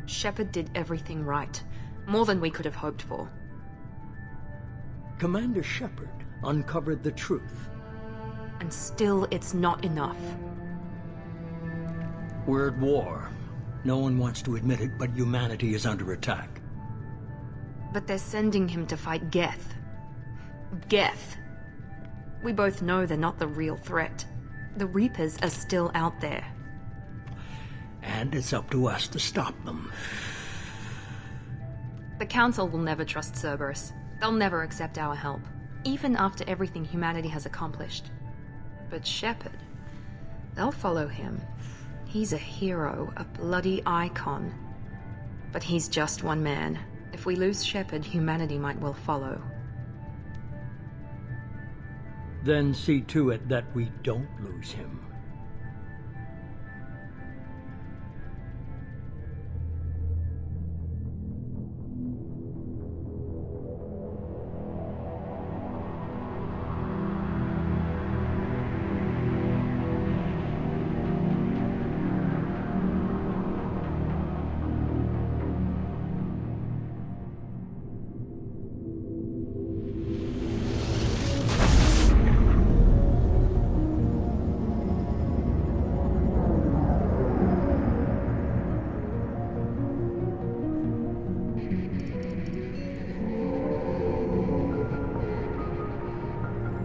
Shepard did everything right. More than we could have hoped for. Commander Shepard uncovered the truth. And still, it's not enough. We're at war. No one wants to admit it, but humanity is under attack. But they're sending him to fight Geth. Geth. We both know they're not the real threat. The Reapers are still out there. And it's up to us to stop them. The Council will never trust Cerberus. They'll never accept our help, even after everything humanity has accomplished. But Shepard, they'll follow him. He's a hero, a bloody icon. But he's just one man. If we lose Shepard, humanity might well follow. Then see to it that we don't lose him.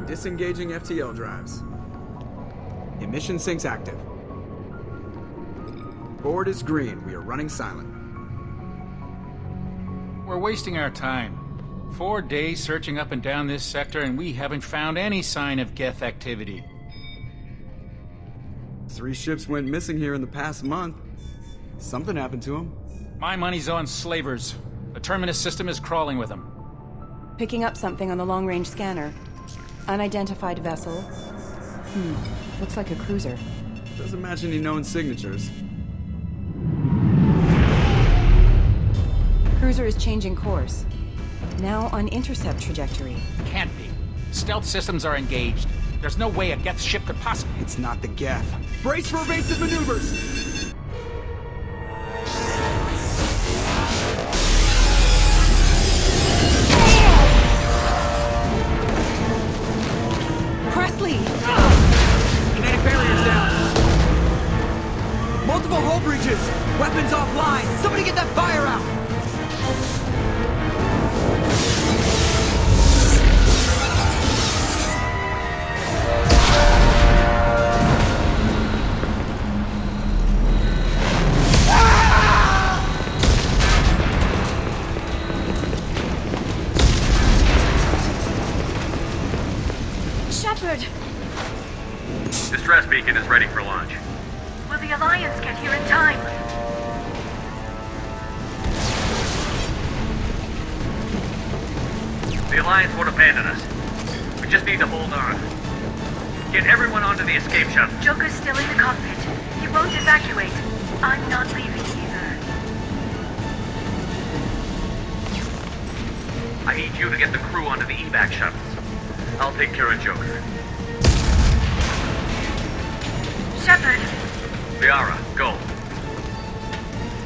Disengaging FTL drives. Emission sinks active. Board is green. We are running silent. We're wasting our time. 4 days searching up and down this sector, and we haven't found any sign of Geth activity. 3 ships went missing here in the past month. Something happened to them. My money's on slavers. The Terminus system is crawling with them. Picking up something on the long-range scanner. Unidentified vessel. Looks like a cruiser. Doesn't match any known signatures. Cruiser is changing course. Now on intercept trajectory. Can't be. Stealth systems are engaged. There's no way a Geth ship could possibly... It's not the Geth. Brace for evasive maneuvers! Presley! Kinetic barriers down! Multiple hull breaches! Weapons offline! Somebody get that fire out! Shepard! Distress beacon is ready for launch. Will the Alliance get here in time? The Alliance won't abandon us. We just need to hold on. Get everyone onto the escape shuttle. Joker's still in the cockpit. He won't evacuate. I'm not leaving either. I need you to get the crew onto the evac shuttles. I'll take care of Joker. Shepard! Liara, go.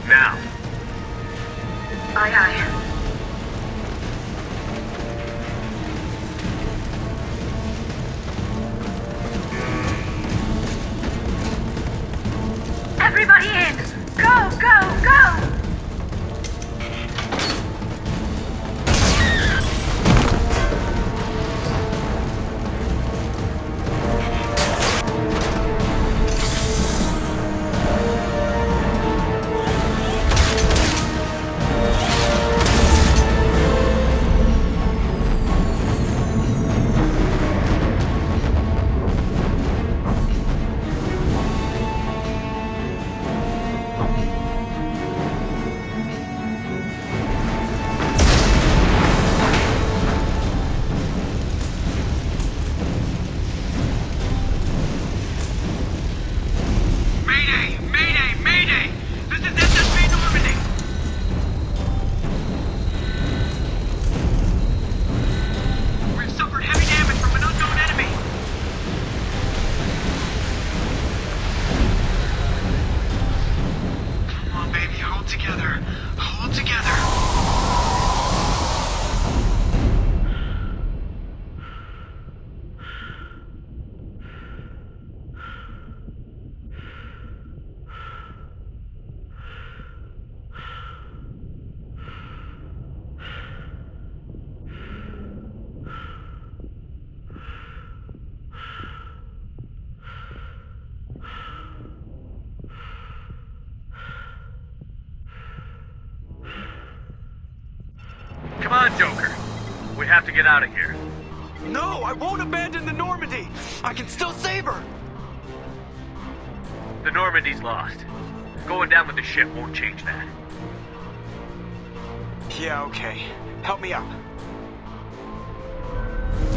Now. Aye, aye. Everybody in! Go, go, go! Hold together. Hold together. Come on, Joker. We have to get out of here. No, I won't abandon the Normandy. I can still save her. The Normandy's lost. Going down with the ship won't change that. Yeah, okay. Help me up.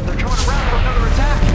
They're coming around for another attack.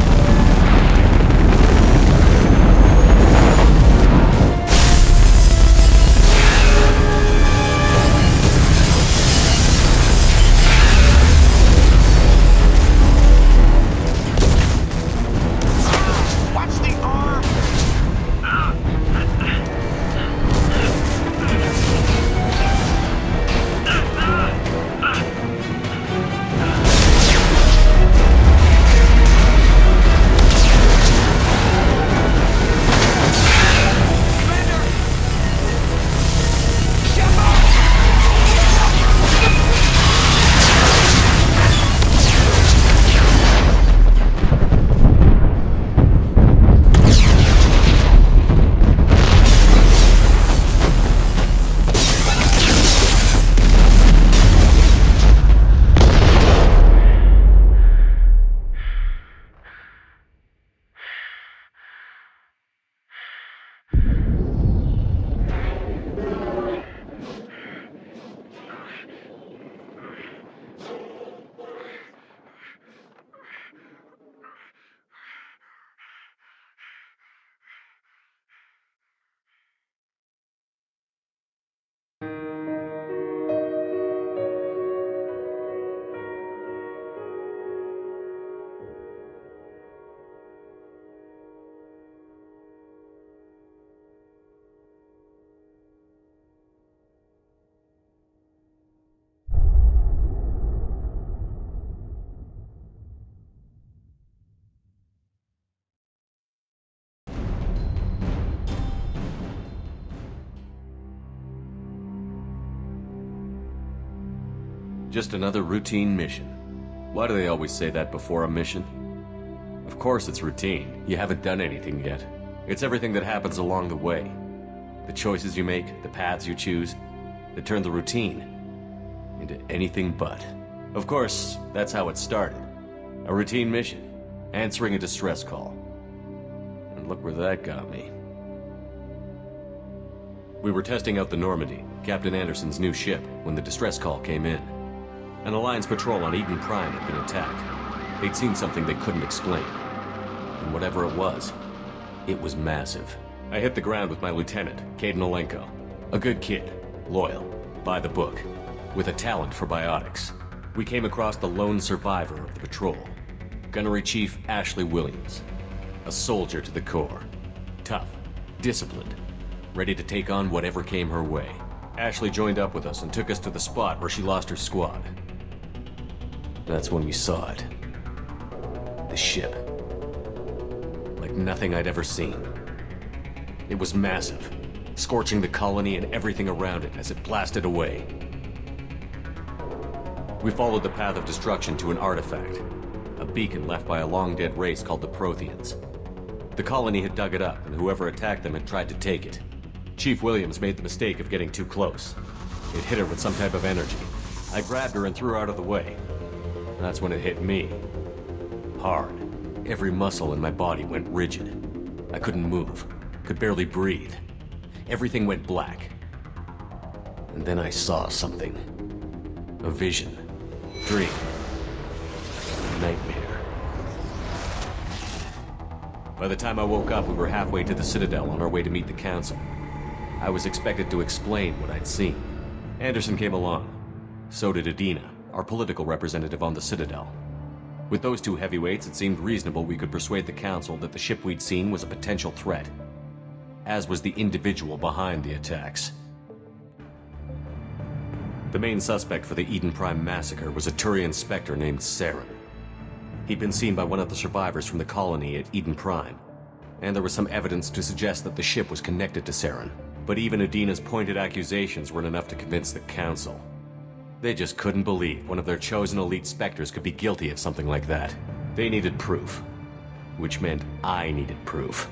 Just another routine mission. Why do they always say that before a mission? Of course it's routine. You haven't done anything yet. It's everything that happens along the way. The choices you make, the paths you choose, that turn the routine into anything but. Of course, that's how it started. A routine mission, answering a distress call. And look where that got me. We were testing out the Normandy, Captain Anderson's new ship, when the distress call came in. An Alliance patrol on Eden Prime had been attacked. They'd seen something they couldn't explain. And whatever it was massive. I hit the ground with my lieutenant, Caden Olenko. A good kid, loyal, by the book, with a talent for biotics. We came across the lone survivor of the patrol, Gunnery Chief Ashley Williams. A soldier to the core. Tough, disciplined, ready to take on whatever came her way. Ashley joined up with us and took us to the spot where she lost her squad. That's when we saw it. The ship. Like nothing I'd ever seen. It was massive, scorching the colony and everything around it as it blasted away. We followed the path of destruction to an artifact, a beacon left by a long-dead race called the Protheans. The colony had dug it up, and whoever attacked them had tried to take it. Chief Williams made the mistake of getting too close. It hit her with some type of energy. I grabbed her and threw her out of the way. That's when it hit me. Hard. Every muscle in my body went rigid. I couldn't move. Could barely breathe. Everything went black. And then I saw something. A vision. Dream. Nightmare. By the time I woke up, we were halfway to the Citadel on our way to meet the Council. I was expected to explain what I'd seen. Anderson came along. So did Adina, our political representative on the Citadel. With those two heavyweights, it seemed reasonable we could persuade the Council that the ship we'd seen was a potential threat, as was the individual behind the attacks. The main suspect for the Eden Prime massacre was a Turian Spectre named Saren. He'd been seen by one of the survivors from the colony at Eden Prime, and there was some evidence to suggest that the ship was connected to Saren. But even Udina's pointed accusations weren't enough to convince the Council. They just couldn't believe one of their chosen elite Spectres could be guilty of something like that. They needed proof, which meant I needed proof.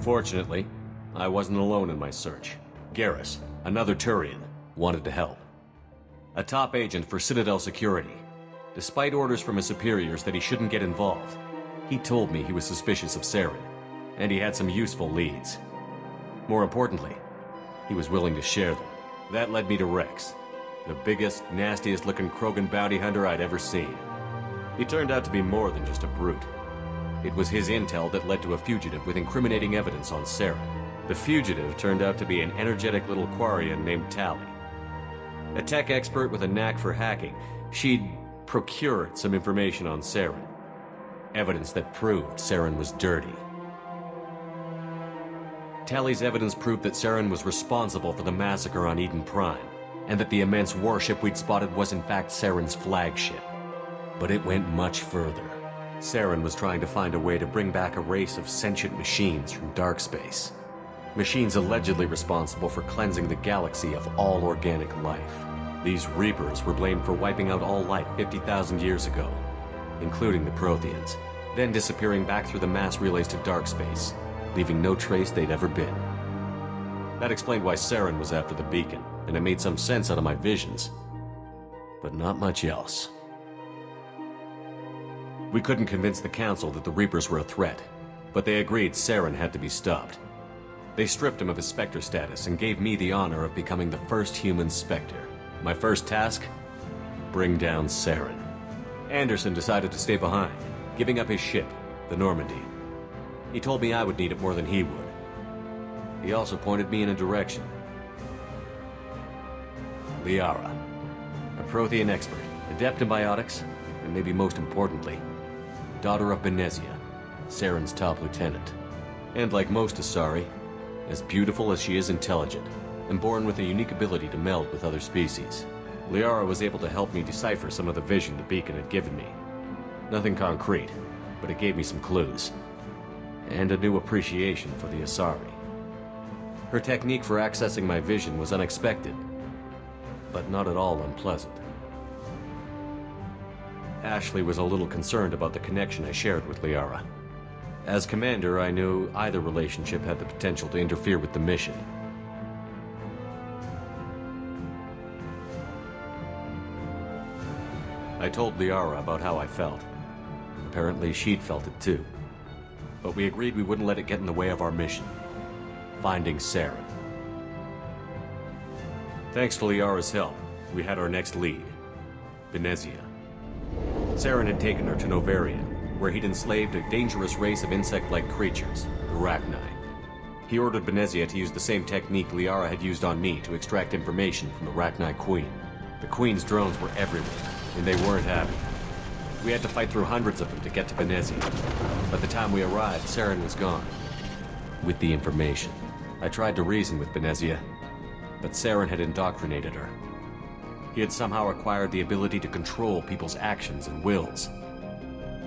Fortunately, I wasn't alone in my search. Garrus, another Turian, wanted to help. A top agent for Citadel Security. Despite orders from his superiors that he shouldn't get involved, he told me he was suspicious of Saren, and he had some useful leads. More importantly, he was willing to share them. That led me to Rex, the biggest, nastiest-looking Krogan bounty hunter I'd ever seen. He turned out to be more than just a brute. It was his intel that led to a fugitive with incriminating evidence on Saren. The fugitive turned out to be an energetic little Quarian named Tali. A tech expert with a knack for hacking, she'd procured some information on Saren. Evidence that proved Saren was dirty. Tali's evidence proved that Saren was responsible for the massacre on Eden Prime, and that the immense warship we'd spotted was in fact Saren's flagship. But it went much further. Saren was trying to find a way to bring back a race of sentient machines from dark space. Machines allegedly responsible for cleansing the galaxy of all organic life. These Reapers were blamed for wiping out all life 50,000 years ago, including the Protheans, then disappearing back through the mass relays to dark space, leaving no trace they'd ever been. That explained why Saren was after the beacon, and it made some sense out of my visions. But not much else. We couldn't convince the Council that the Reapers were a threat, but they agreed Saren had to be stopped. They stripped him of his Spectre status and gave me the honor of becoming the first human Spectre. My first task? Bring down Saren. Anderson decided to stay behind, giving up his ship, the Normandy. He told me I would need it more than he would. He also pointed me in a direction. Liara, a Prothean expert, adept in biotics, and maybe most importantly, daughter of Benezia, Saren's top lieutenant. And like most Asari, as beautiful as she is intelligent, and born with a unique ability to meld with other species. Liara was able to help me decipher some of the vision the beacon had given me. Nothing concrete, but it gave me some clues. And a new appreciation for the Asari. Her technique for accessing my vision was unexpected, but not at all unpleasant. Ashley was a little concerned about the connection I shared with Liara. As commander, I knew either relationship had the potential to interfere with the mission. I told Liara about how I felt. Apparently she'd felt it too. But we agreed we wouldn't let it get in the way of our mission. Finding Saren. Thanks to Liara's help, we had our next lead. Benezia. Saren had taken her to Novarian, where he'd enslaved a dangerous race of insect-like creatures, the Rachni. He ordered Benezia to use the same technique Liara had used on me to extract information from the Rachni Queen. The Queen's drones were everywhere, and they weren't happy. We had to fight through hundreds of them to get to Benezia. By the time we arrived, Saren was gone. With the information. I tried to reason with Benezia, but Saren had indoctrinated her. He had somehow acquired the ability to control people's actions and wills.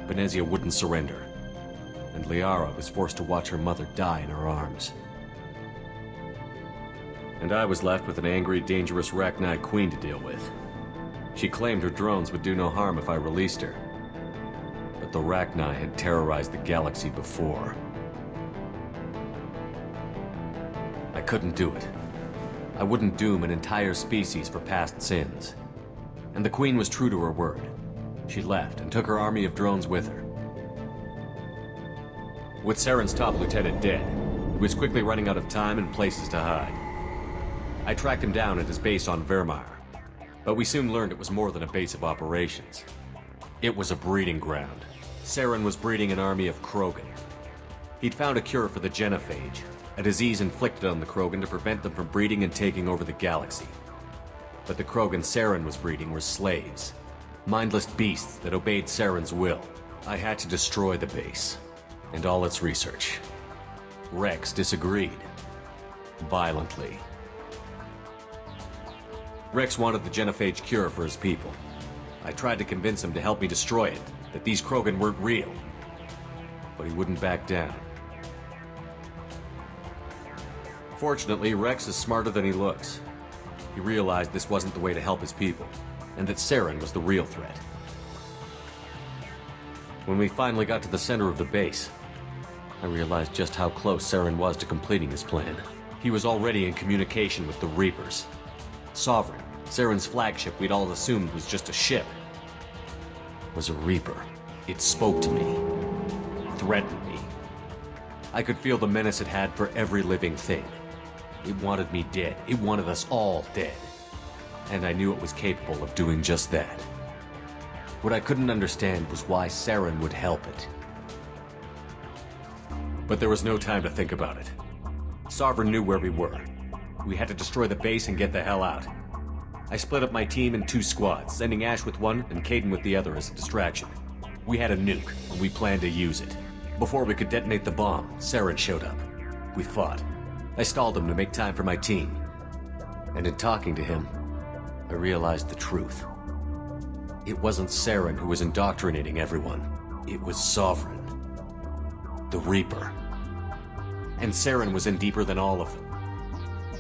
Benezia wouldn't surrender, and Liara was forced to watch her mother die in her arms. And I was left with an angry, dangerous Rachni Queen to deal with. She claimed her drones would do no harm if I released her. But the Rachni had terrorized the galaxy before. I couldn't do it. I wouldn't doom an entire species for past sins. And the Queen was true to her word. She left and took her army of drones with her. With Saren's top lieutenant dead, he was quickly running out of time and places to hide. I tracked him down at his base on Vermeer, but we soon learned it was more than a base of operations. It was a breeding ground. Saren was breeding an army of Krogan. He'd found a cure for the genophage, a disease inflicted on the Krogan to prevent them from breeding and taking over the galaxy. But the Krogan Saren was breeding were slaves, mindless beasts that obeyed Saren's will. I had to destroy the base, and all its research. Rex disagreed. Violently. Rex wanted the genophage cure for his people. I tried to convince him to help me destroy it, that these Krogan weren't real. But he wouldn't back down. Fortunately, Rex is smarter than he looks. He realized this wasn't the way to help his people, and that Saren was the real threat. When we finally got to the center of the base, I realized just how close Saren was to completing his plan. He was already in communication with the Reapers. Sovereign, Saren's flagship we'd all assumed was just a ship, was a Reaper. It spoke to me, threatened me. I could feel the menace it had for every living thing. It wanted me dead. It wanted us all dead. And I knew it was capable of doing just that. What I couldn't understand was why Saren would help it. But there was no time to think about it. Sovereign knew where we were. We had to destroy the base and get the hell out. I split up my team in 2 squads, sending Ash with one and Kaidan with the other as a distraction. We had a nuke, and we planned to use it. Before we could detonate the bomb, Saren showed up. We fought. I stalled him to make time for my team. And in talking to him, I realized the truth. It wasn't Saren who was indoctrinating everyone. It was Sovereign. The Reaper. And Saren was in deeper than all of them.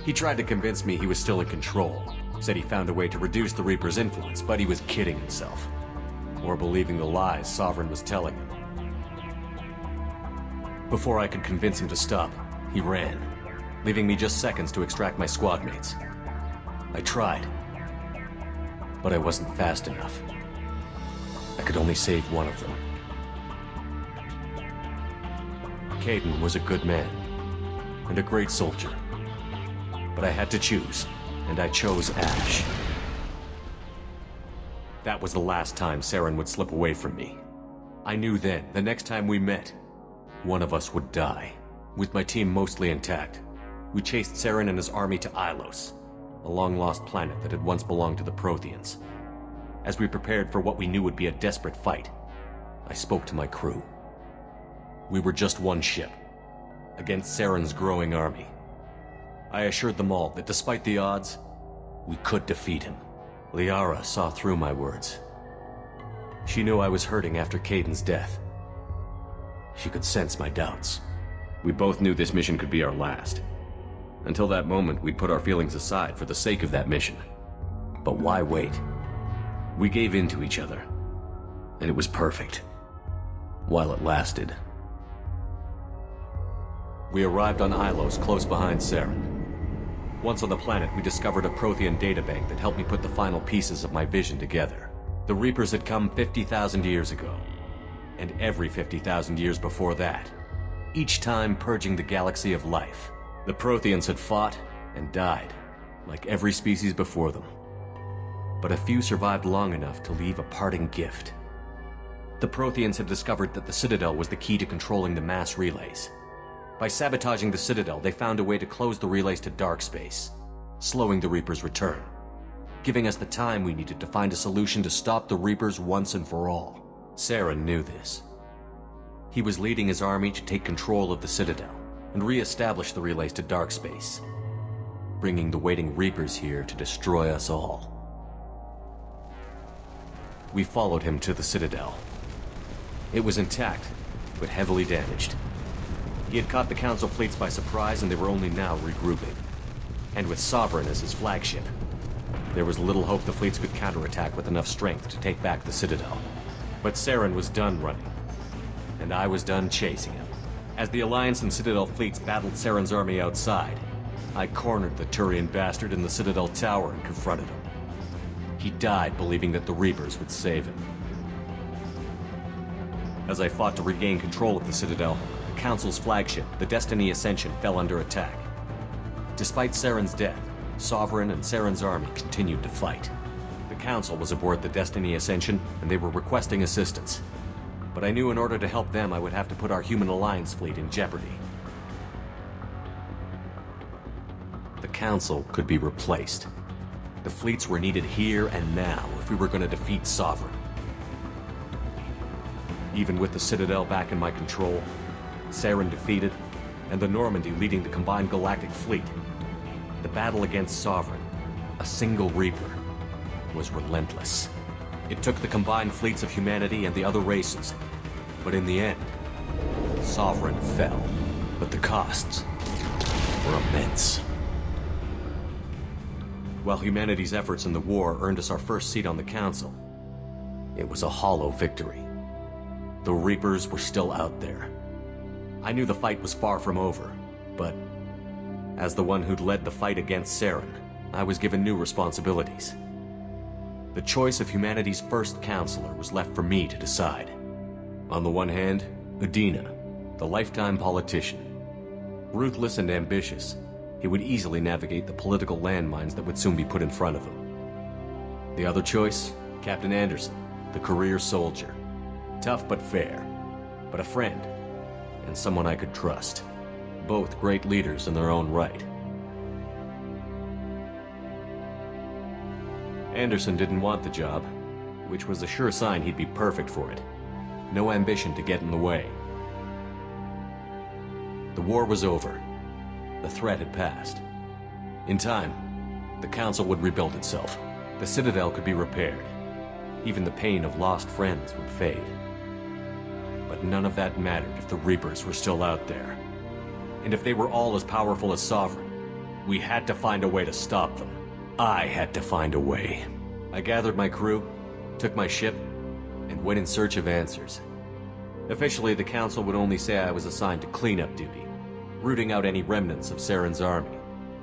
He tried to convince me he was still in control. Said he found a way to reduce the Reaper's influence, but he was kidding himself. Or believing the lies Sovereign was telling him. Before I could convince him to stop, he ran, leaving me just seconds to extract my squad mates. I tried, but I wasn't fast enough. I could only save one of them. Kaidan was a good man, and a great soldier. But I had to choose, and I chose Ash. That was the last time Saren would slip away from me. I knew then, the next time we met, one of us would die. With my team mostly intact, we chased Saren and his army to Ilos, a long-lost planet that had once belonged to the Protheans. As we prepared for what we knew would be a desperate fight, I spoke to my crew. We were just one ship, against Saren's growing army. I assured them all that despite the odds, we could defeat him. Liara saw through my words. She knew I was hurting after Kaidan's death. She could sense my doubts. We both knew this mission could be our last. Until that moment, we'd put our feelings aside for the sake of that mission. But why wait? We gave in to each other, and it was perfect. While it lasted. We arrived on Ilos, close behind Saren. Once on the planet, we discovered a Prothean databank that helped me put the final pieces of my vision together. The Reapers had come 50,000 years ago, and every 50,000 years before that, each time purging the galaxy of life. The Protheans had fought and died, like every species before them. But a few survived long enough to leave a parting gift. The Protheans had discovered that the Citadel was the key to controlling the mass relays. By sabotaging the Citadel, they found a way to close the relays to dark space, slowing the Reapers' return, giving us the time we needed to find a solution to stop the Reapers once and for all. Saren knew this. He was leading his army to take control of the Citadel and re-establish the relays to dark space, bringing the waiting Reapers here to destroy us all. We followed him to the Citadel. It was intact, but heavily damaged. He had caught the Council fleets by surprise, and they were only now regrouping. And with Sovereign as his flagship, there was little hope the fleets could counterattack with enough strength to take back the Citadel. But Saren was done running, and I was done chasing him. As the Alliance and Citadel fleets battled Saren's army outside, I cornered the Turian bastard in the Citadel tower and confronted him. He died believing that the Reapers would save him. As I fought to regain control of the Citadel, the Council's flagship, the Destiny Ascension, fell under attack. Despite Saren's death, Sovereign and Saren's army continued to fight. The Council was aboard the Destiny Ascension, and they were requesting assistance. But I knew in order to help them, I would have to put our human Alliance fleet in jeopardy. The Council could be replaced. The fleets were needed here and now if we were going to defeat Sovereign. Even with the Citadel back in my control, Saren defeated, and the Normandy leading the combined galactic fleet, the battle against Sovereign a single Reaper, was relentless. It took the combined fleets of humanity and the other races, but in the end, Sovereign fell. But the costs were immense. While humanity's efforts in the war earned us our first seat on the Council, it was a hollow victory. The Reapers were still out there. I knew the fight was far from over, but as the one who'd led the fight against Saren, I was given new responsibilities. The choice of humanity's first counselor was left for me to decide. On the one hand, Udina, the lifetime politician. Ruthless and ambitious, he would easily navigate the political landmines that would soon be put in front of him. The other choice, Captain Anderson, the career soldier. Tough but fair, but a friend, and someone I could trust. Both great leaders in their own right. Anderson didn't want the job, which was a sure sign he'd be perfect for it. No ambition to get in the way. The war was over. The threat had passed. In time, the Council would rebuild itself. The Citadel could be repaired. Even the pain of lost friends would fade. But none of that mattered if the Reapers were still out there. And if they were all as powerful as Sovereign, we had to find a way to stop them. I had to find a way. I gathered my crew, took my ship, and went in search of answers. Officially, the Council would only say I was assigned to cleanup duty, rooting out any remnants of Saren's army.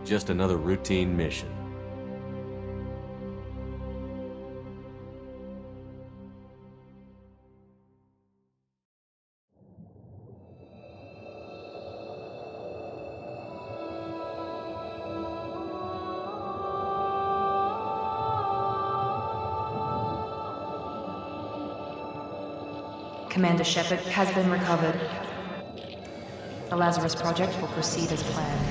Just another routine mission. Commander Shepard has been recovered. The Lazarus Project will proceed as planned.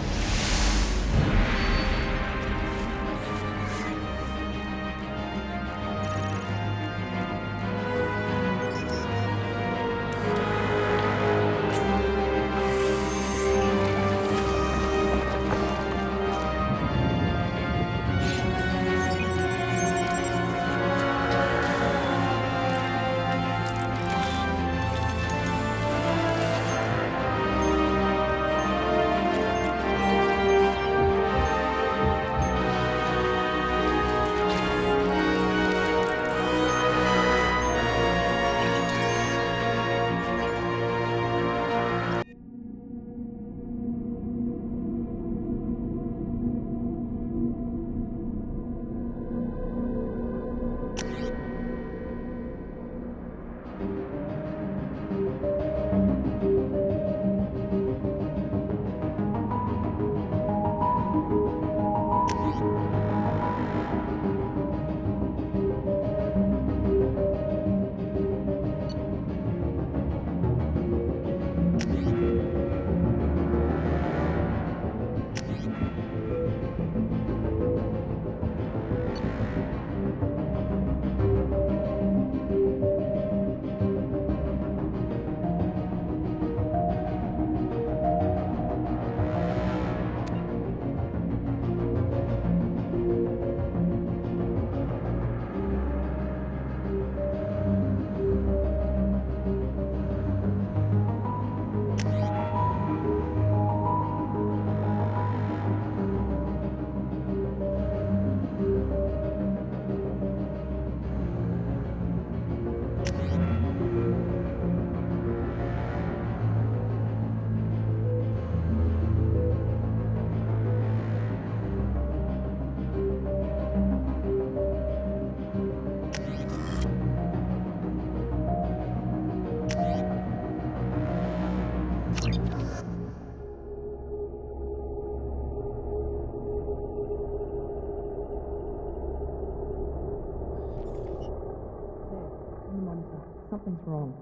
Something's wrong.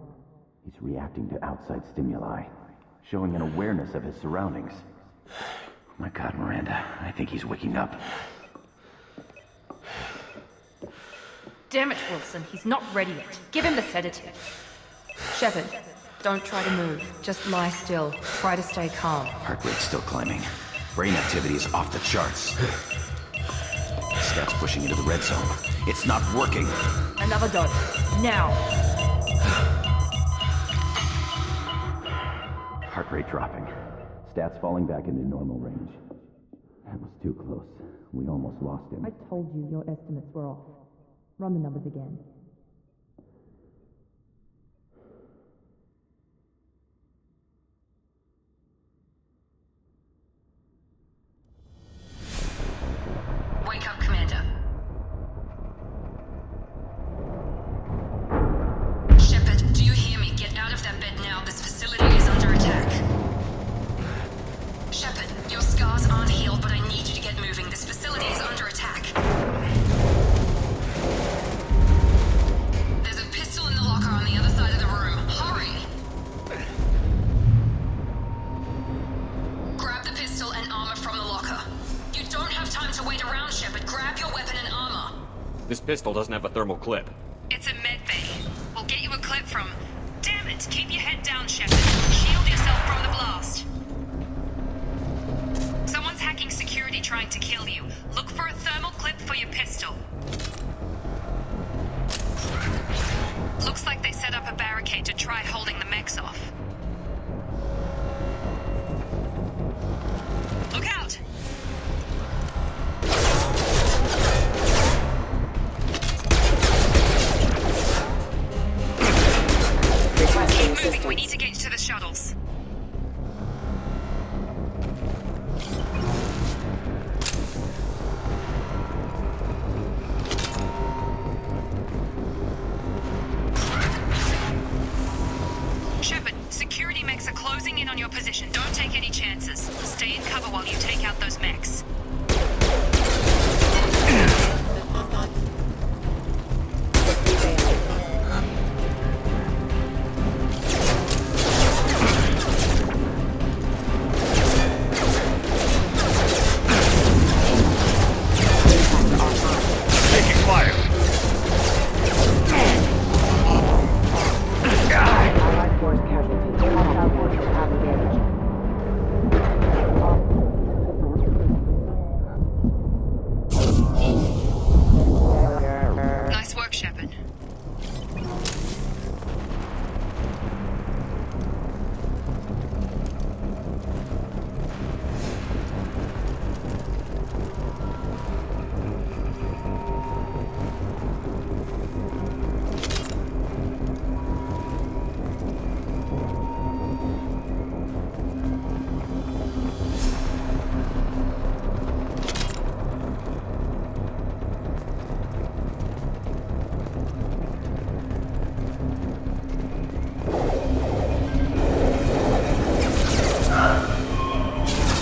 He's reacting to outside stimuli, showing an awareness of his surroundings. Oh my God, Miranda, I think he's waking up. Damn it, Wilson, he's not ready yet. Give him the sedative. Shepard, don't try to move. Just lie still. Try to stay calm. Heart rate's still climbing. Brain activity is off the charts. Stats pushing into the red zone. It's not working. Another dot. Now. Heart rate dropping. Stats falling back into normal range. That was too close. We almost lost him. I told you your estimates were off. Run the numbers again. Wake up, Commander. Shepard, do you hear me? Get out of that bed now. This facility is under attack. Shepard, your scars aren't healed, but I need you to get moving. This facility is under attack. There's a pistol in the locker on the other side of the room. Hurry! Grab the pistol and armor from the locker. You don't have time to wait around, Shepard. Grab your weapon and armor. This pistol doesn't have a thermal clip. It's a med bay. We'll get you a clip from... Damn it! Keep your head down, Shepard. Shield yourself from the blast. Someone's hacking security trying to kill you. Look for a thermal clip for your pistol. Looks like they set up a barricade to try holding the mechs off. Look out! Keep moving, we need to get you to the shuttles. Shepard, security mechs are closing in on your position. Don't take any chances. Stay in cover while you take out those mechs. Taking fire. Allied force casualties. Hostile forces have engaged. Nice work, Shepard.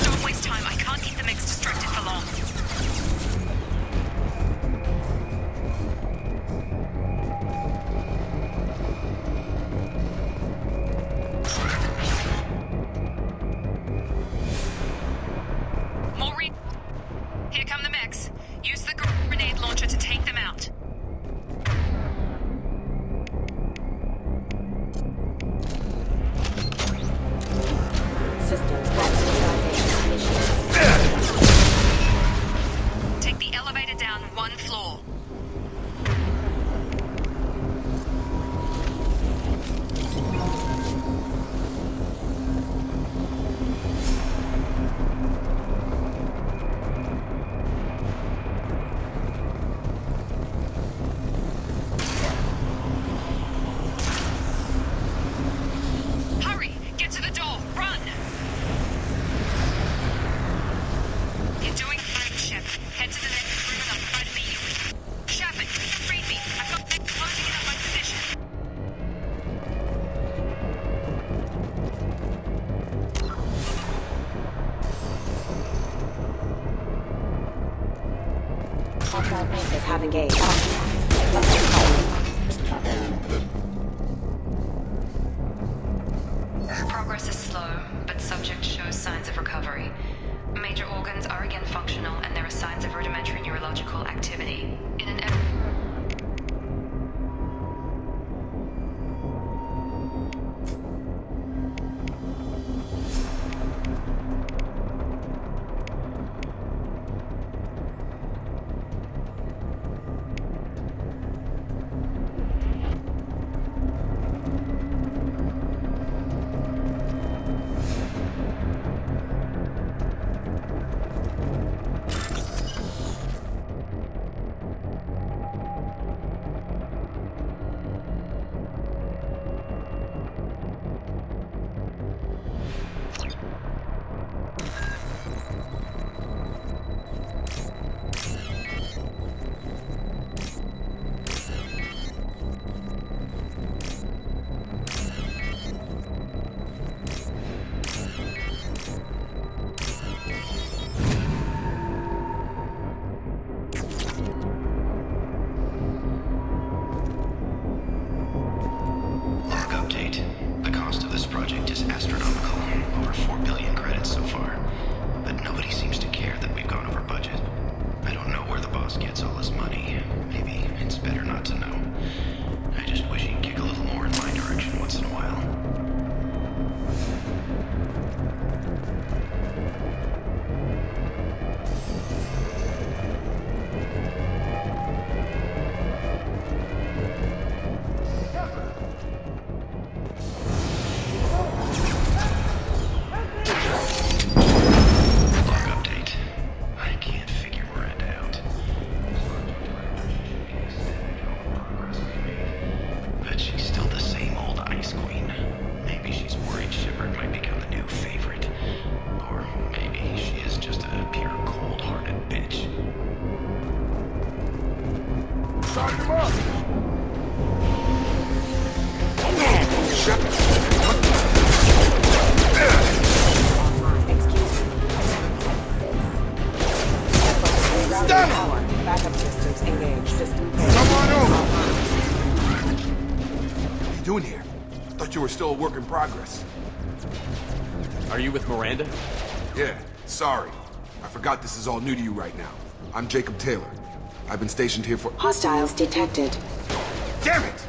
Don't waste time. I can't keep the mechs distracted for long. Maureen, here come the mechs. Use the grenade launcher to take them out. Systems optimization initiated. Take the elevator down one floor. Hurry! Get to the door! Run! You're doing great, Shepard. Head to the next room and I'll try to meet you. Shepard, read me. I've got them closing in on my position. Hostile forces have engaged. Progress is slow, but subject shows signs of recovery. Major organs are again functional, and there are signs of rudimentary neurological activity. In an started him up! Backup systems engaged. System failure. Come on over! What are you doing here? Thought you were still a work in progress. Are you with Miranda? Yeah, sorry. I forgot this is all new to you right now. I'm Jacob Taylor. I've been stationed here for— Hostiles detected. Damn it!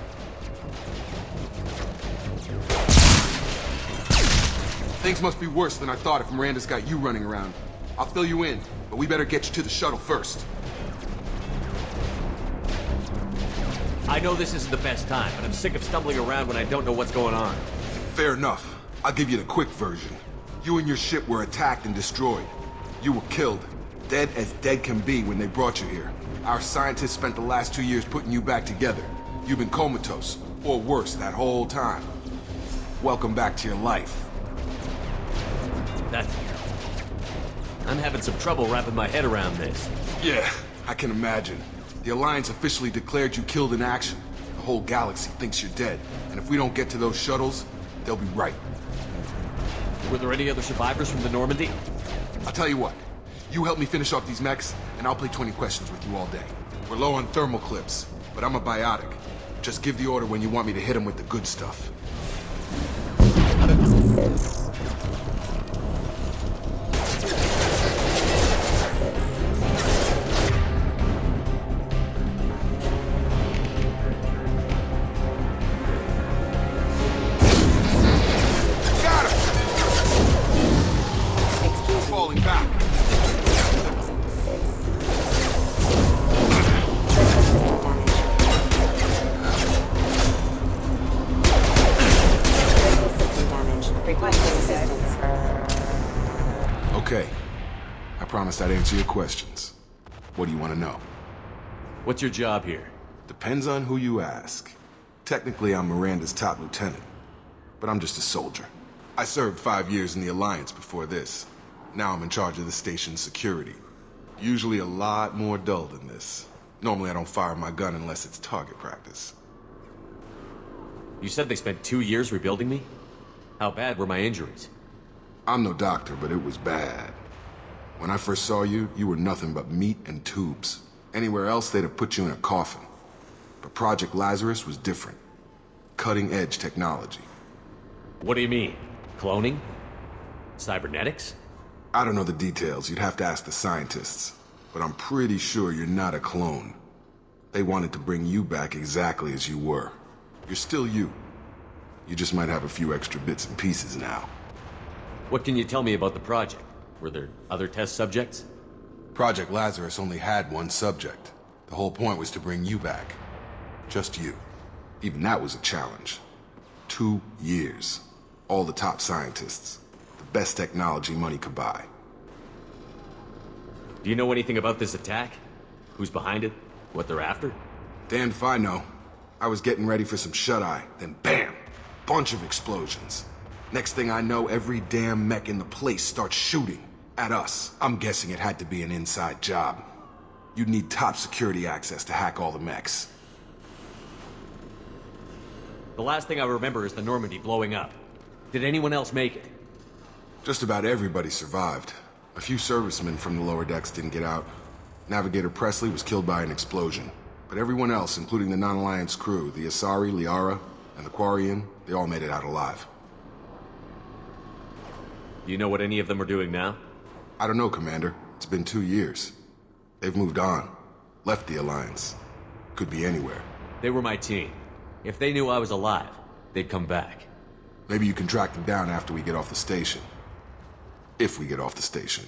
Things must be worse than I thought if Miranda's got you running around. I'll fill you in, but we better get you to the shuttle first. I know this isn't the best time, but I'm sick of stumbling around when I don't know what's going on. Fair enough. I'll give you the quick version. You and your ship were attacked and destroyed. You were killed. Dead as dead can be when they brought you here. Our scientists spent the last 2 years putting you back together. You've been comatose, or worse, that whole time. Welcome back to your life. I'm having some trouble wrapping my head around this. Yeah, I can imagine. The Alliance officially declared you killed in action. The whole galaxy thinks you're dead. And if we don't get to those shuttles, they'll be right. Were there any other survivors from the Normandy? I'll tell you what. You help me finish off these mechs, and I'll play 20 questions with you all day. We're low on thermal clips, but I'm a biotic. Just give the order when you want me to hit them with the good stuff. Okay. I promised I'd answer your questions. What do you want to know? What's your job here? Depends on who you ask. Technically, I'm Miranda's top lieutenant. But I'm just a soldier. I served 5 years in the Alliance before this. Now I'm in charge of the station's security. Usually a lot more dull than this. Normally I don't fire my gun unless it's target practice. You said they spent 2 years rebuilding me? How bad were my injuries? I'm no doctor, but it was bad. When I first saw you, you were nothing but meat and tubes. Anywhere else, they'd have put you in a coffin. But Project Lazarus was different. Cutting-edge technology. What do you mean? Cloning? Cybernetics? I don't know the details. You'd have to ask the scientists. But I'm pretty sure you're not a clone. They wanted to bring you back exactly as you were. You're still you. You just might have a few extra bits and pieces now. What can you tell me about the project? Were there other test subjects? Project Lazarus only had one subject. The whole point was to bring you back. Just you. Even that was a challenge. 2 years. All the top scientists. The best technology money could buy. Do you know anything about this attack? Who's behind it? What they're after? Damned if I know. I was getting ready for some shut-eye, then bam! Bunch of explosions. Next thing I know, every damn mech in the place starts shooting. At us. I'm guessing it had to be an inside job. You'd need top security access to hack all the mechs. The last thing I remember is the Normandy blowing up. Did anyone else make it? Just about everybody survived. A few servicemen from the lower decks didn't get out. Navigator Presley was killed by an explosion. But everyone else, including the non-Alliance crew, the Asari, Liara, and the Quarian, they all made it out alive. Do you know what any of them are doing now? I don't know, Commander. It's been 2 years. They've moved on. Left the Alliance. Could be anywhere. They were my team. If they knew I was alive, they'd come back. Maybe you can track them down after we get off the station. If we get off the station.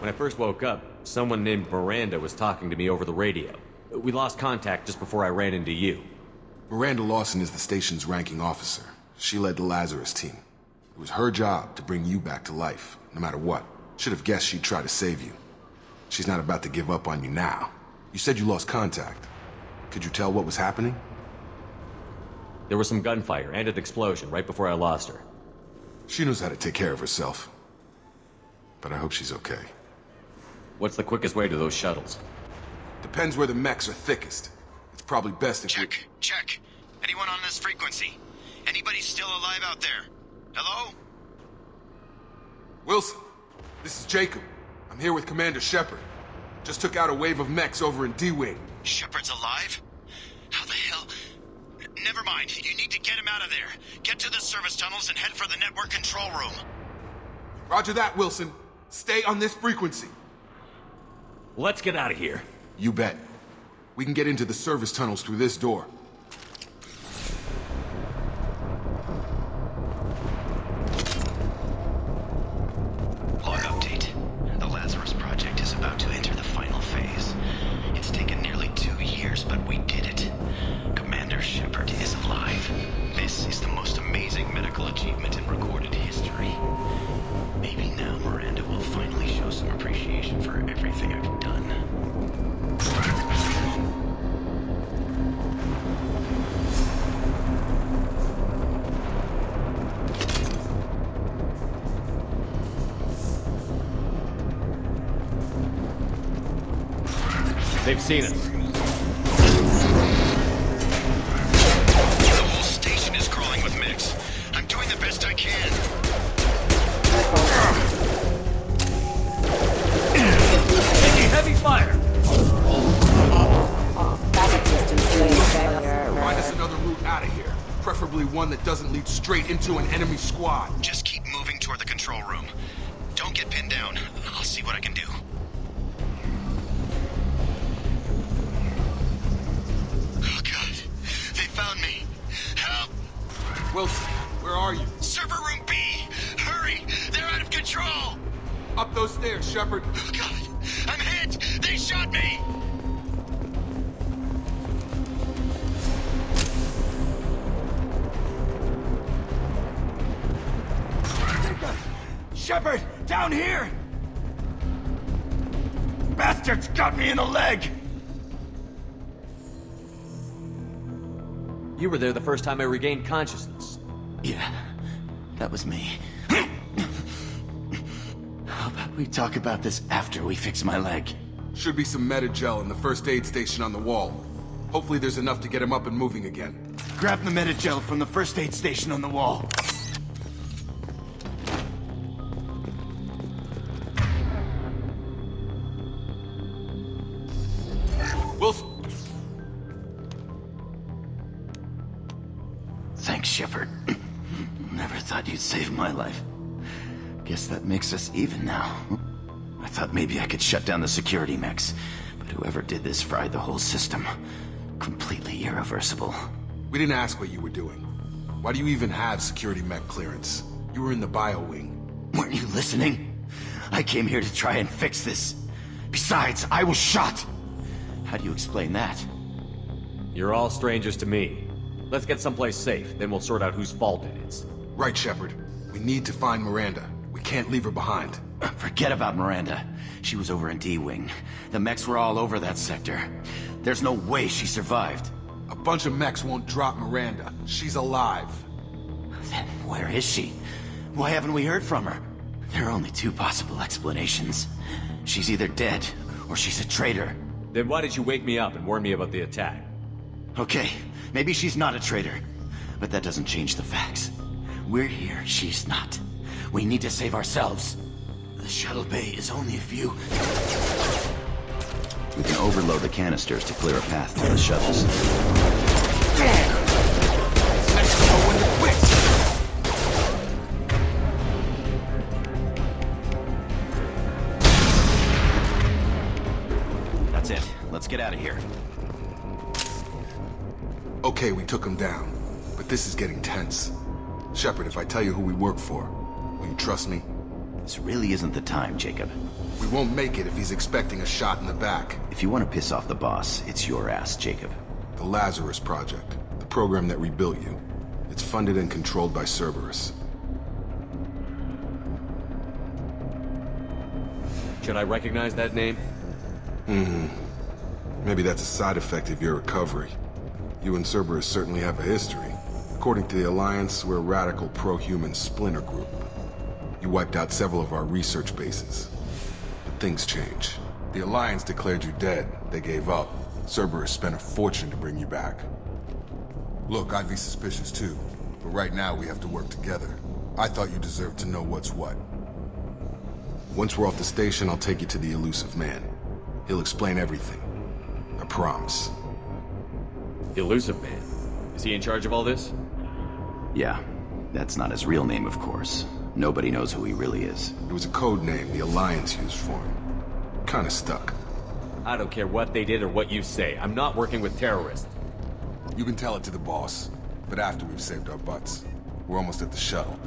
When I first woke up, someone named Miranda was talking to me over the radio. We lost contact just before I ran into you. Miranda Lawson is the station's ranking officer. She led the Lazarus team. It was her job to bring you back to life, no matter what. Should have guessed she'd try to save you. She's not about to give up on you now. You said you lost contact. Could you tell what was happening? There was some gunfire and an explosion right before I lost her. She knows how to take care of herself. But I hope she's okay. What's the quickest way to those shuttles? Depends where the mechs are thickest. It's probably best if we... Check. Anyone on this frequency? Anybody still alive out there? Hello? Wilson, this is Jacob. I'm here with Commander Shepard. Just took out a wave of mechs over in D-Wing. Shepard's alive? How the hell? Never mind. You need to get him out of there. Get to the service tunnels and head for the network control room. Roger that, Wilson. Stay on this frequency. Let's get out of here. You bet. We can get into the service tunnels through this door. Log update. The Lazarus Project is about to enter the final phase. It's taken nearly 2 years, but we did it. Commander Shepard is alive. This is the most amazing medical achievement in recorded history. Maybe now Miranda will finally show some appreciation for everything I've done. They've seen us. The whole station is crawling with mechs. I'm doing the best I can. Taking heavy fire. Find us another route out of here. Preferably one that doesn't lead straight into an enemy squad. Just keep moving toward the control room. Don't get pinned down. I'll see what I can do. Oh, God. They found me. Help! Wilson, where are you? Server room B! Hurry! They're out of control! Up those stairs, Shepard. Oh, God! I'm hit! They shot me! Shepard! Down here! Bastards got me in the leg! You were there the first time I regained consciousness. Yeah, that was me. How about we talk about this after we fix my leg? Should be some Metagel in the first aid station on the wall. Hopefully there's enough to get him up and moving again. Grab the Metagel from the first aid station on the wall. Wilson! Thanks, Shepard. Never thought you'd save my life. Guess that makes us even now. I thought maybe I could shut down the security mechs, but whoever did this fried the whole system. Completely irreversible. We didn't ask what you were doing. Why do you even have security mech clearance? You were in the bio wing. Weren't you listening? I came here to try and fix this. Besides, I was shot. How do you explain that? You're all strangers to me. Let's get someplace safe, then we'll sort out whose fault it is. Right, Shepard. We need to find Miranda. We can't leave her behind. Forget about Miranda. She was over in D-Wing. The mechs were all over that sector. There's no way she survived. A bunch of mechs won't drop Miranda. She's alive. Then where is she? Why haven't we heard from her? There are only two possible explanations. She's either dead, or she's a traitor. Then why did you wake me up and warn me about the attack? Okay, maybe she's not a traitor. But that doesn't change the facts. We're here, she's not. We need to save ourselves. The shuttle bay is only a few... We can overload the canisters to clear a path to the shuttles. Let's go when it quits! That's it. Let's get out of here. Okay, we took him down. But this is getting tense. Shepard, if I tell you who we work for, will you trust me? This really isn't the time, Jacob. We won't make it if he's expecting a shot in the back. If you want to piss off the boss, it's your ass, Jacob. The Lazarus Project. The program that rebuilt you. It's funded and controlled by Cerberus. Should I recognize that name? Maybe that's a side effect of your recovery. You and Cerberus certainly have a history. According to the Alliance, we're a radical pro-human splinter group. You wiped out several of our research bases. But things change. The Alliance declared you dead. They gave up. Cerberus spent a fortune to bring you back. Look, I'd be suspicious too, but right now we have to work together. I thought you deserved to know what's what. Once we're off the station, I'll take you to the elusive man. He'll explain everything. I promise. Elusive man? Is he in charge of all this? Yeah. That's not his real name, of course. Nobody knows who he really is. It was a code name the Alliance used for him. Kinda stuck. I don't care what they did or what you say. I'm not working with terrorists. You can tell it to the boss, but after we've saved our butts. We're almost at the shuttle.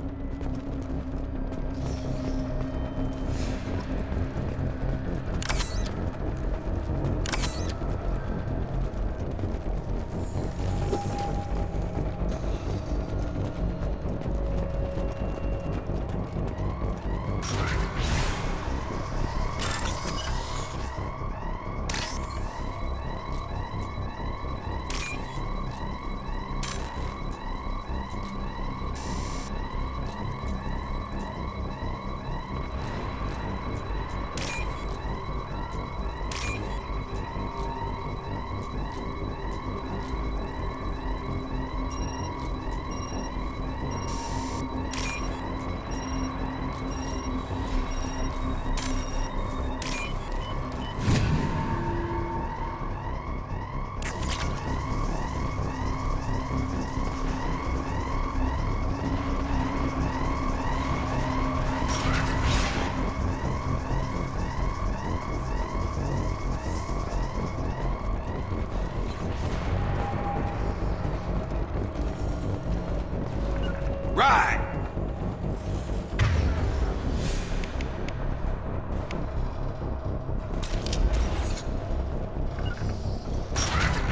Right!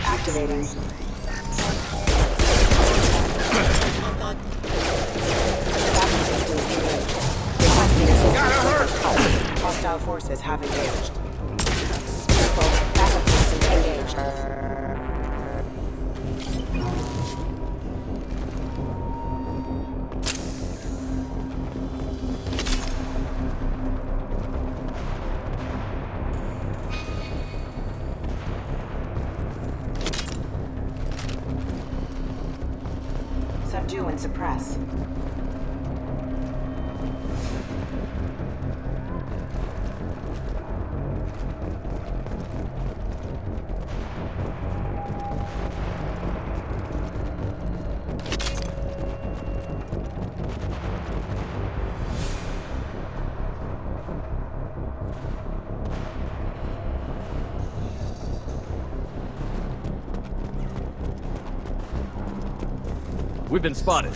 Activating. Hostile forces have engaged. Careful, backup forces engaged. Subdue and suppress. We've been spotted.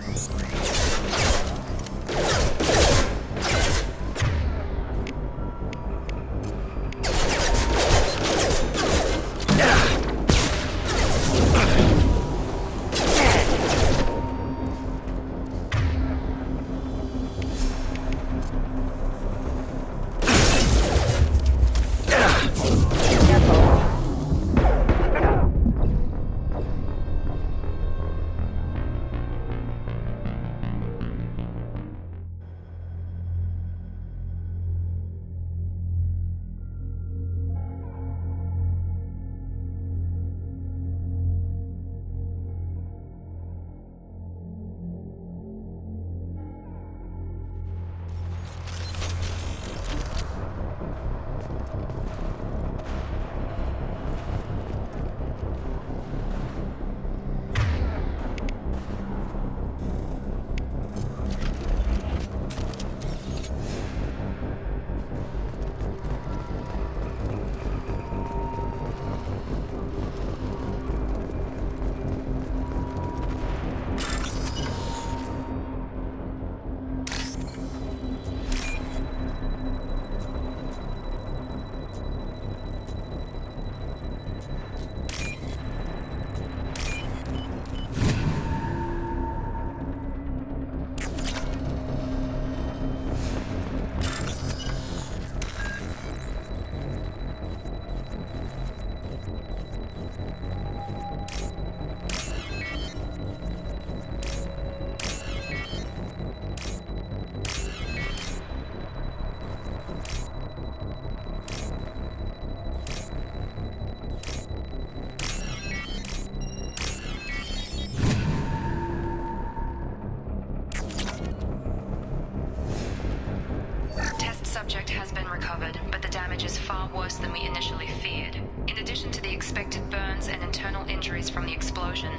that the damage is far worse than we initially feared. In addition to the expected burns and internal injuries from the explosion,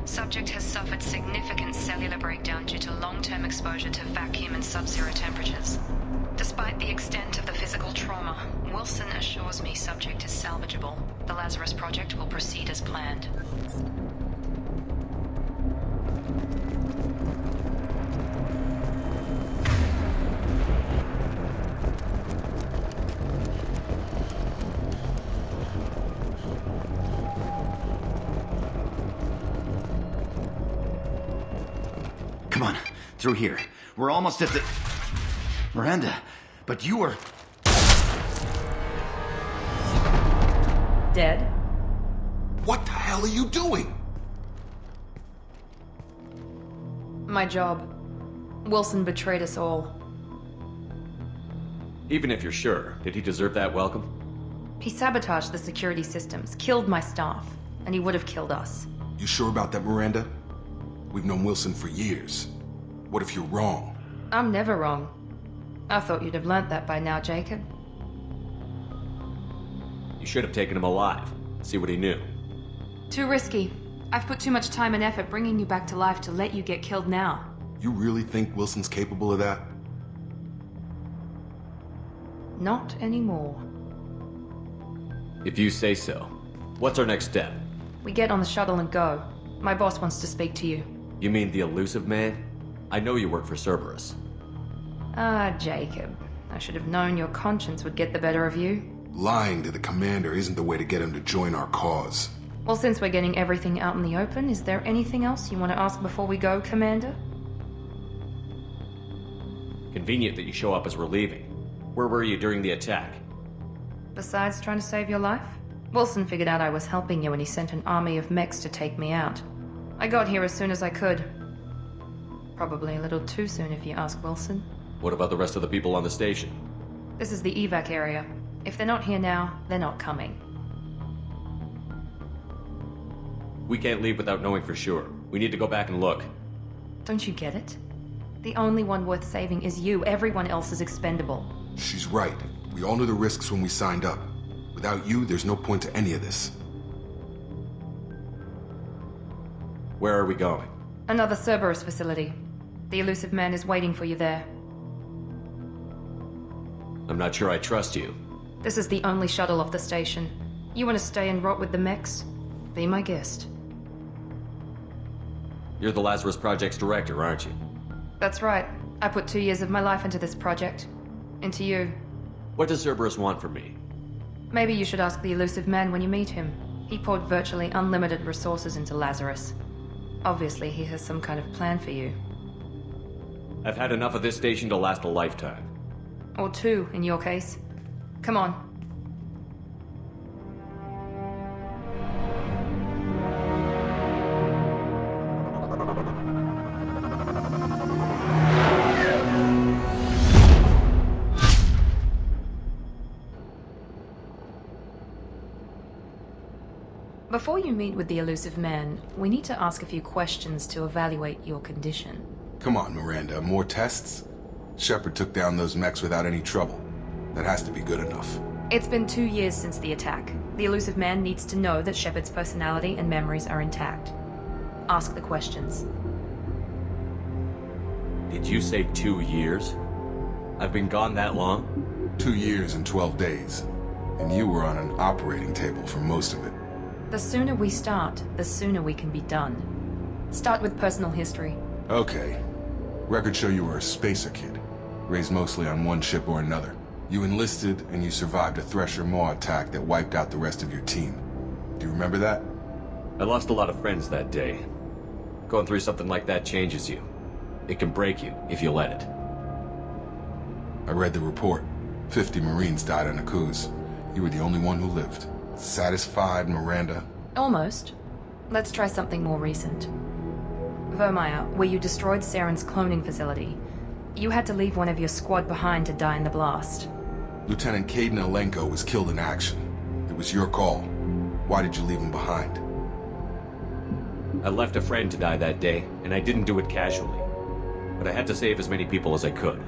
subject has suffered significant cellular breakdown due to long-term exposure to vacuum and sub-zero temperatures. Despite the extent of the physical trauma, Wilson assures me subject is salvageable. The Lazarus Project will proceed as planned. Come on, through here. We're almost at the... Miranda, but you were... Dead? What the hell are you doing? My job. Wilson betrayed us all. Even if you're sure, did he deserve that welcome? He sabotaged the security systems, killed my staff, and he would have killed us. You sure about that, Miranda? We've known Wilson for years. What if you're wrong? I'm never wrong. I thought you'd have learnt that by now, Jacob. You should have taken him alive. See what he knew. Too risky. I've put too much time and effort bringing you back to life to let you get killed now. You really think Wilson's capable of that? Not anymore. If you say so. What's our next step? We get on the shuttle and go. My boss wants to speak to you. You mean the elusive man? I know you work for Cerberus. Ah, Jacob. I should have known your conscience would get the better of you. Lying to the commander isn't the way to get him to join our cause. Well, since we're getting everything out in the open, is there anything else you want to ask before we go, Commander? Convenient that you show up as we're leaving. Where were you during the attack? Besides trying to save your life? Wilson figured out I was helping you and he sent an army of mechs to take me out. I got here as soon as I could. Probably a little too soon if you ask Wilson. What about the rest of the people on the station? This is the evac area. If they're not here now, they're not coming. We can't leave without knowing for sure. We need to go back and look. Don't you get it? The only one worth saving is you. Everyone else is expendable. She's right. We all knew the risks when we signed up. Without you, there's no point to any of this. Where are we going? Another Cerberus facility. The elusive man is waiting for you there. I'm not sure I trust you. This is the only shuttle off the station. You want to stay and rot with the mechs? Be my guest. You're the Lazarus Project's director, aren't you? That's right. I put 2 years of my life into this project. Into you. What does Cerberus want from me? Maybe you should ask the elusive man when you meet him. He poured virtually unlimited resources into Lazarus. Obviously, he has some kind of plan for you. I've had enough of this station to last a lifetime. Or 2, in your case. Come on. Before you meet with the elusive man, we need to ask a few questions to evaluate your condition. Come on, Miranda. More tests? Shepard took down those mechs without any trouble. That has to be good enough. It's been 2 years since the attack. The elusive man needs to know that Shepard's personality and memories are intact. Ask the questions. Did you say 2 years? I've been gone that long? 2 years and 12 days. And you were on an operating table for most of it. The sooner we start, the sooner we can be done. Start with personal history. Okay. Records show you were a spacer kid. Raised mostly on one ship or another. You enlisted and you survived a Thresher Maw attack that wiped out the rest of your team. Do you remember that? I lost a lot of friends that day. Going through something like that changes you. It can break you if you let it. I read the report. 50 Marines died on a cruise. You were the only one who lived. Satisfied, Miranda? Almost. Let's try something more recent. Vermeer, where you destroyed Saren's cloning facility. You had to leave one of your squad behind to die in the blast. Lieutenant Caden Alenko was killed in action. It was your call. Why did you leave him behind? I left a friend to die that day, and I didn't do it casually. But I had to save as many people as I could.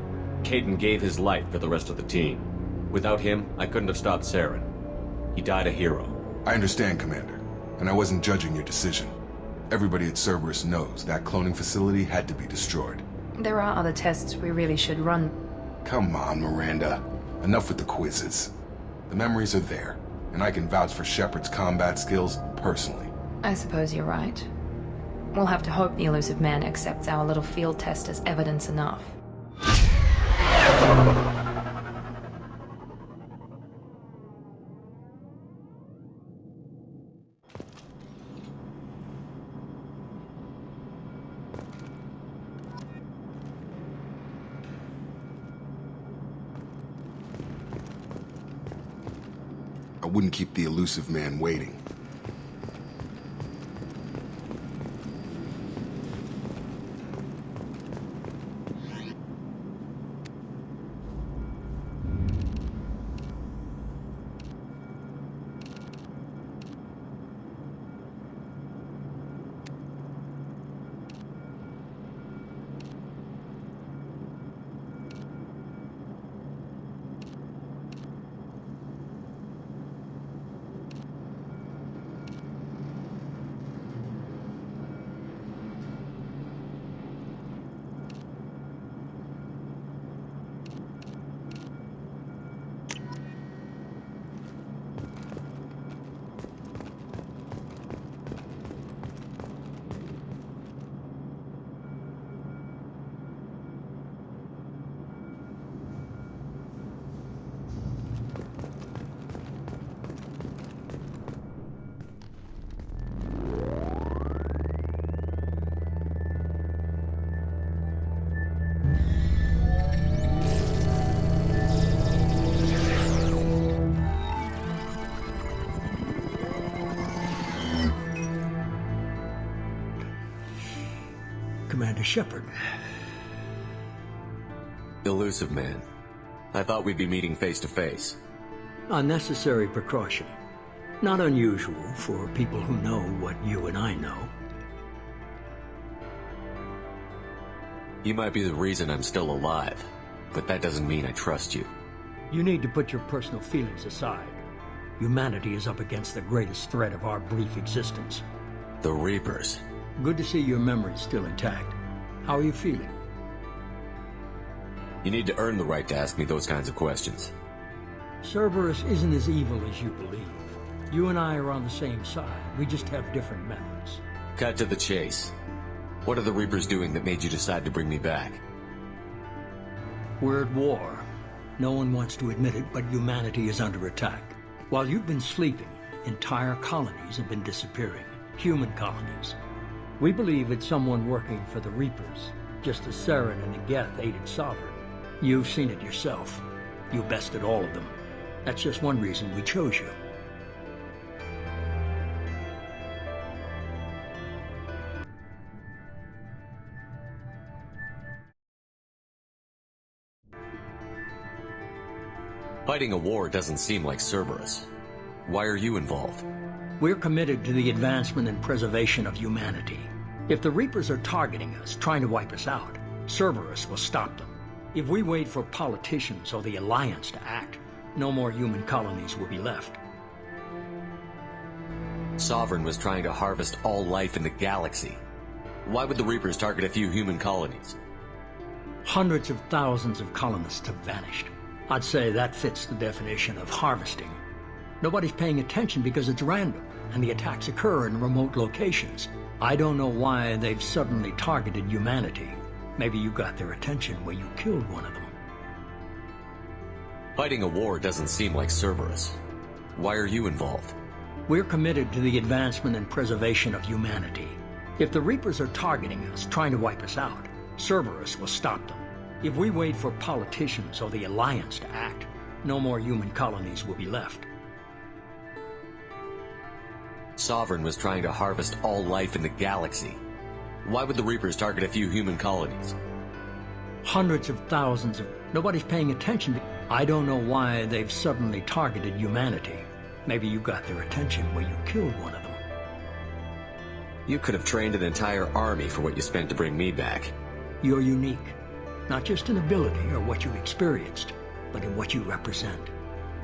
Caden gave his life for the rest of the team. Without him, I couldn't have stopped Saren. He died a hero. I understand, Commander, and I wasn't judging your decision. Everybody at Cerberus knows that cloning facility had to be destroyed. There are other tests we really should run. Come on, Miranda. Enough with the quizzes. The memories are there, and I can vouch for Shepard's combat skills personally. I suppose you're right. We'll have to hope the elusive man accepts our little field test as evidence enough. I wouldn't keep the elusive man waiting. Commander Shepard. Elusive man. I thought we'd be meeting face to face. Unnecessary precaution. Not unusual for people who know what you and I know. You might be the reason I'm still alive, but that doesn't mean I trust you. You need to put your personal feelings aside. Humanity is up against the greatest threat of our brief existence. The Reapers. Good to see your memory's still intact. How are you feeling? You need to earn the right to ask me those kinds of questions. Cerberus isn't as evil as you believe. You and I are on the same side. We just have different methods. Cut to the chase. What are the Reapers doing that made you decide to bring me back? We're at war. No one wants to admit it, but humanity is under attack. While you've been sleeping, entire colonies have been disappearing. Human colonies. We believe it's someone working for the Reapers, just as Saren and Geth aided Sovereign. You've seen it yourself. You bested all of them. That's just one reason we chose you. Fighting a war doesn't seem like Cerberus. Why are you involved? We're committed to the advancement and preservation of humanity. If the Reapers are targeting us, trying to wipe us out, Cerberus will stop them. If we wait for politicians or the Alliance to act, no more human colonies will be left. Sovereign was trying to harvest all life in the galaxy. Why would the Reapers target a few human colonies? Hundreds of thousands of colonists have vanished. I'd say that fits the definition of harvesting. Nobody's paying attention because it's random, and the attacks occur in remote locations. I don't know why they've suddenly targeted humanity. Maybe you got their attention where you killed one of them. Fighting a war doesn't seem like Cerberus. Why are you involved? We're committed to the advancement and preservation of humanity. If the Reapers are targeting us, trying to wipe us out, Cerberus will stop them. If we wait for politicians or the Alliance to act, no more human colonies will be left. Sovereign was trying to harvest all life in the galaxy. Why would the Reapers target a few human colonies? Hundreds of thousands of... Nobody's paying attention. I don't know why they've suddenly targeted humanity. Maybe you got their attention where you killed one of them. You could have trained an entire army for what you spent to bring me back. You're unique. Not just in ability or what you experienced, but in what you represent.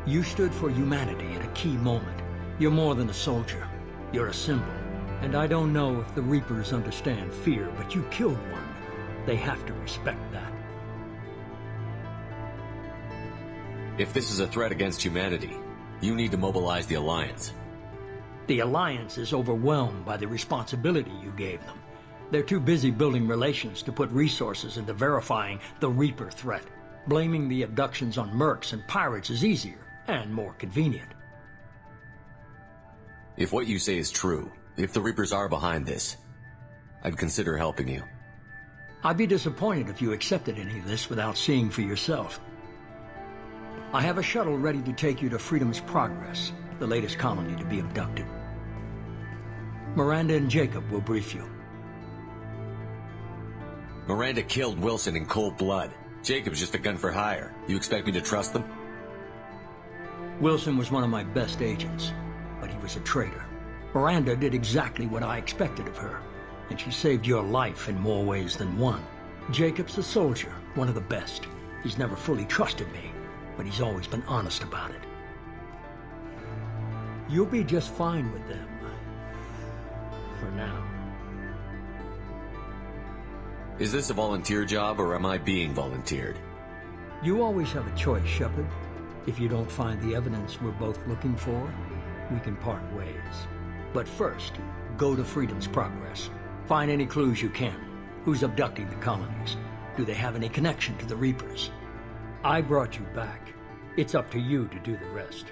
You stood for humanity at a key moment. You're more than a soldier. You're a symbol. And I don't know if the Reapers understand fear, but you killed one. They have to respect that. If this is a threat against humanity, you need to mobilize the Alliance. The Alliance is overwhelmed by the responsibility you gave them. They're too busy building relations to put resources into verifying the Reaper threat. Blaming the abductions on mercs and pirates is easier and more convenient. If what you say is true, if the Reapers are behind this, I'd consider helping you. I'd be disappointed if you accepted any of this without seeing for yourself. I have a shuttle ready to take you to Freedom's Progress, the latest colony to be abducted. Miranda and Jacob will brief you. Miranda killed Wilson in cold blood. Jacob's just a gun for hire. You expect me to trust them? Wilson was one of my best agents, but he was a traitor. Miranda did exactly what I expected of her, and she saved your life in more ways than one. Jacob's a soldier, one of the best. He's never fully trusted me, but he's always been honest about it. You'll be just fine with them. For now. Is this a volunteer job, or am I being volunteered? You always have a choice, Shepard. If you don't find the evidence we're both looking for, we can part ways. But first, go to Freedom's Progress. Find any clues you can. Who's abducting the colonies? Do they have any connection to the Reapers? I brought you back. It's up to you to do the rest.